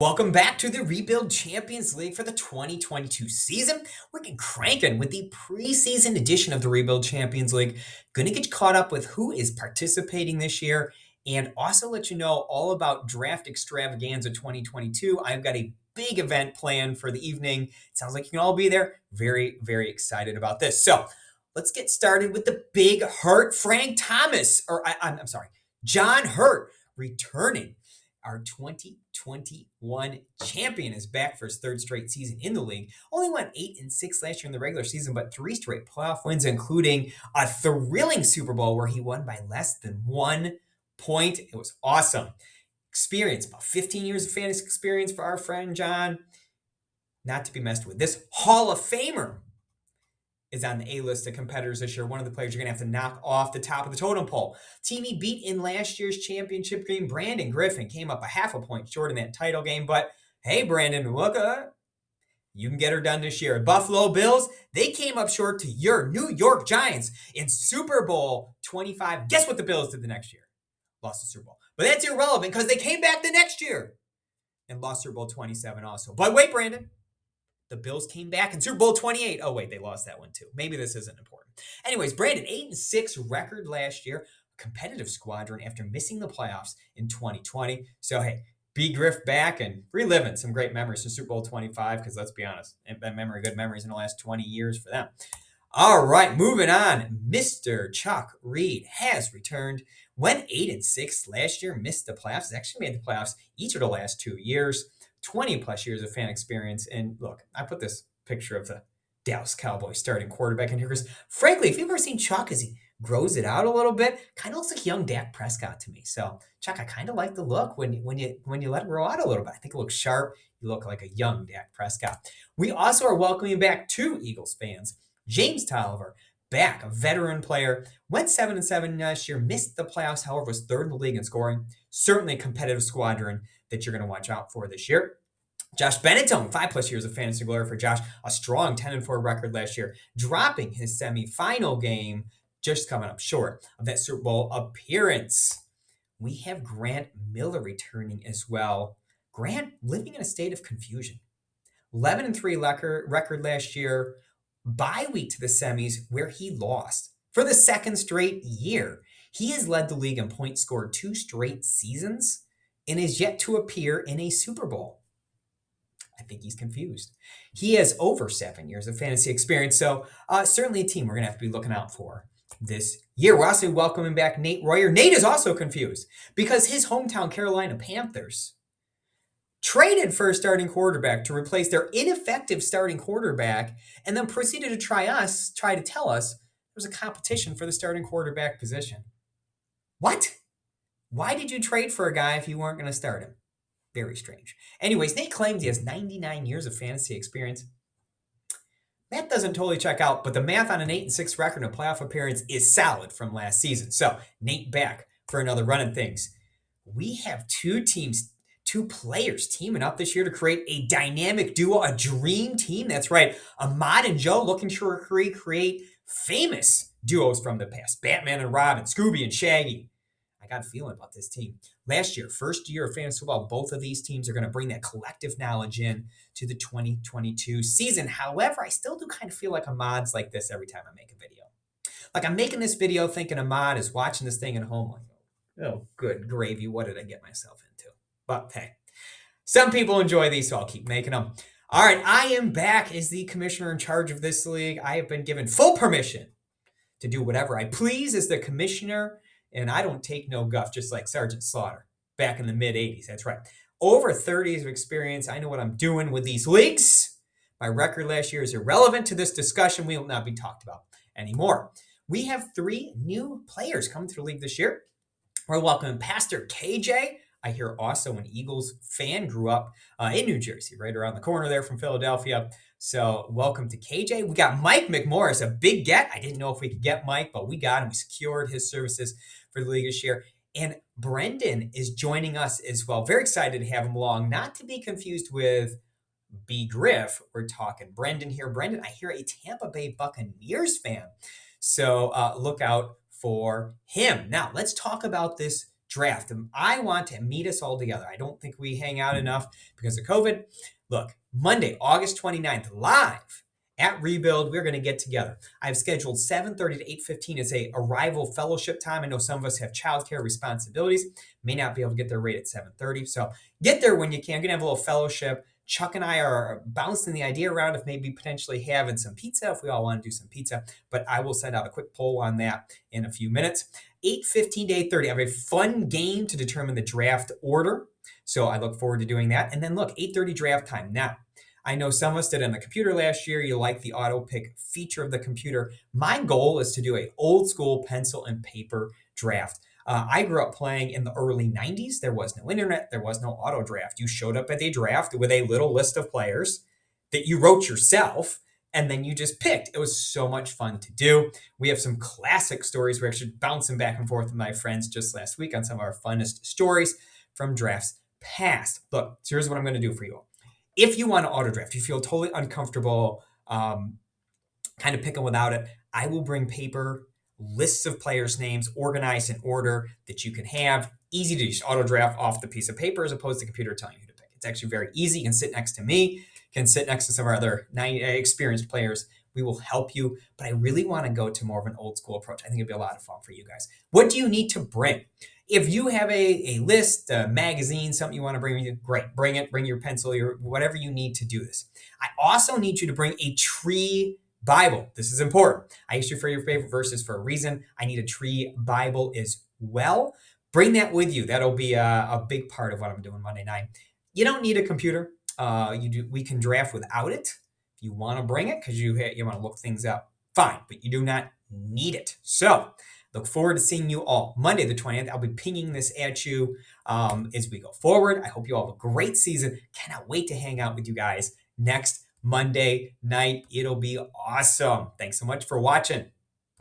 Welcome back to the Rebuild Champions League for the 2022 season. We're getting cranking with the preseason edition of the Rebuild Champions League. Going to get you caught up with who is participating this year and also let you know all about Draft Extravaganza 2022. I've got a big event planned for the evening. It sounds like you can all be there. Very, very excited about this. So let's get started with the big hurt. Frank Thomas, I'm sorry, John Hurt returning. Our 2021 champion is back for his third straight season in the league. Only went 8-6 last year in the regular season, but 3 straight playoff wins, including a thrilling Super Bowl where he won by less than 1 point. It was awesome. Experience, about 15 years of fantasy experience for our friend John. Not to be messed with. This Hall of Famer is on the A-list of competitors this year. One of the players you're going to have to knock off the top of the totem pole. Team he beat in last year's championship game, Brandon Griffin, came up a half a point short in that title game. But hey, Brandon, look, you can get her done this year. Buffalo Bills, they came up short to your New York Giants in Super Bowl 25. Guess what the Bills did the next year? Lost the Super Bowl. But that's irrelevant because they came back the next year and lost Super Bowl 27 also. But wait, Brandon. The Bills came back in Super Bowl 28. Oh, wait, they lost that one too. Maybe this isn't important. Anyways, Brandon, 8-6 record last year, competitive squadron after missing the playoffs in 2020. So, hey, B. Griff back and reliving some great memories from Super Bowl 25, because let's be honest, good memories in the last 20 years for them. All right, moving on. Mr. Chuck Reed has returned. Went 8-6 last year, missed the playoffs. He's actually made the playoffs each of the last 2 years. 20 plus years of fan experience. And look, I put this picture of the Dallas Cowboys starting quarterback in here because, frankly, if you've ever seen Chuck as he grows it out a little bit, kind of looks like young Dak Prescott to me. So, Chuck, I kind of like the look when you let it grow out a little bit. I think it looks sharp. You look like a young Dak Prescott. We also are welcoming back 2 Eagles fans. James Tolliver, back, a veteran player, went 7-7 last year, missed the playoffs, however, was third in the league in scoring. Certainly a competitive squadron that you're going to watch out for this year. Josh Benetone, 5+ years of fantasy glory for Josh, a strong 10-4 record last year, dropping his semifinal game, just coming up short of that Super Bowl appearance. We have Grant Miller returning as well. Grant living in a state of confusion. 11-3 record last year, bye week to the semis where he lost for the second straight year. He has led the league in points scored 2 straight seasons and is yet to appear in a Super Bowl. I think he's confused. He has over 7 years of fantasy experience, so certainly a team we're going to have to be looking out for this year. We're also welcoming back Nate Royer. Nate is also confused because his hometown Carolina Panthers traded for a starting quarterback to replace their ineffective starting quarterback and then proceeded to try to tell us there's a competition for the starting quarterback position. What? Why did you trade for a guy if you weren't going to start him? Very strange. Anyways, Nate claims he has 99 years of fantasy experience. That doesn't totally check out, but the math on an 8-6 record and a playoff appearance is solid from last season. So, Nate back for another run of things. We have 2 players teaming up this year to create a dynamic duo, a dream team. That's right. Ahmad and Joe looking to recreate famous duos from the past. Batman and Robin, Scooby and Shaggy. I got a feeling about this team. Last year, first year of fantasy football, both of these teams are going to bring that collective knowledge in to the 2022 season. However, I still do kind of feel like Ahmad's like this every time I make a video. Like I'm making this video thinking Ahmad is watching this thing at home like, oh, good gravy. What did I get myself into? But hey, some people enjoy these, so I'll keep making them. All right, I am back as the commissioner in charge of this league. I have been given full permission to do whatever I please as the commissioner. And I don't take no guff, just like Sergeant Slaughter back in the mid-'80s. That's right. Over 30 years of experience. I know what I'm doing with these leagues. My record last year is irrelevant to this discussion. We will not be talked about anymore. We have 3 new players coming to the league this year. We're welcoming Pastor KJ. I hear also an Eagles fan, grew up in New Jersey, right around the corner there from Philadelphia. So welcome to KJ. We got Mike McMorris, a big get. I didn't know if we could get Mike, but we got him. We secured his services for the league this year. And Brendan is joining us as well. Very excited to have him along. Not to be confused with B. Griff. We're talking Brendan here. Brendan, I hear a Tampa Bay Buccaneers fan. So look out for him. Now, let's talk about this draft. And I want to meet us all together. I don't think we hang out enough because of COVID. Look, Monday, August 29th, live at Rebuild, we're going to get together. I've scheduled 7:30 to 8:15 as a arrival fellowship time. I know some of us have childcare responsibilities, may not be able to get there right at 7:30. So get there when you can. We're going to have a little fellowship. Chuck and I are bouncing the idea around of maybe potentially having some pizza if we all want to do some pizza, but I will send out a quick poll on that in a few minutes. 8:15 to 8:30, I have a fun game to determine the draft order. So I look forward to doing that. And then look, 8:30 draft time. Now, I know some of us did it on the computer last year. You like the auto pick feature of the computer. My goal is to do a old school pencil and paper draft. I grew up playing in the early 90s. There was no internet. There was no auto draft. You showed up at a draft with a little list of players that you wrote yourself, and then you just picked. It was so much fun to do. We have some classic stories. We're actually bouncing back and forth with my friends just last week on some of our funnest stories from drafts past. Look, so here's what I'm going to do for you all. If you want to auto draft, you feel totally uncomfortable kind of picking without it, I will bring paper, lists of players' names organized in order that you can have. Easy to just auto draft off the piece of paper as opposed to the computer telling you who to pick. It's actually very easy. You can sit next to me, can sit next to some of our other experienced players. We will help you, but I really want to go to more of an old school approach. I think it'd be a lot of fun for you guys. What do you need to bring? If you have a list, a magazine, something you want to bring with you, great. Bring it. Bring your pencil, your whatever you need to do this. I also need you to bring a tree Bible. This is important. I asked you for your favorite verses for a reason. I need a tree Bible as well. Bring that with you. That'll be a big part of what I'm doing Monday night. You don't need a computer. We can draft without it. If you want to bring it because you want to look things up, fine, but you do not need it. So look forward to seeing you all Monday the 20th. I'll be pinging this at you as we go forward. I hope you all have a great season. Cannot wait to hang out with you guys next Monday night. It'll be awesome. Thanks so much for watching.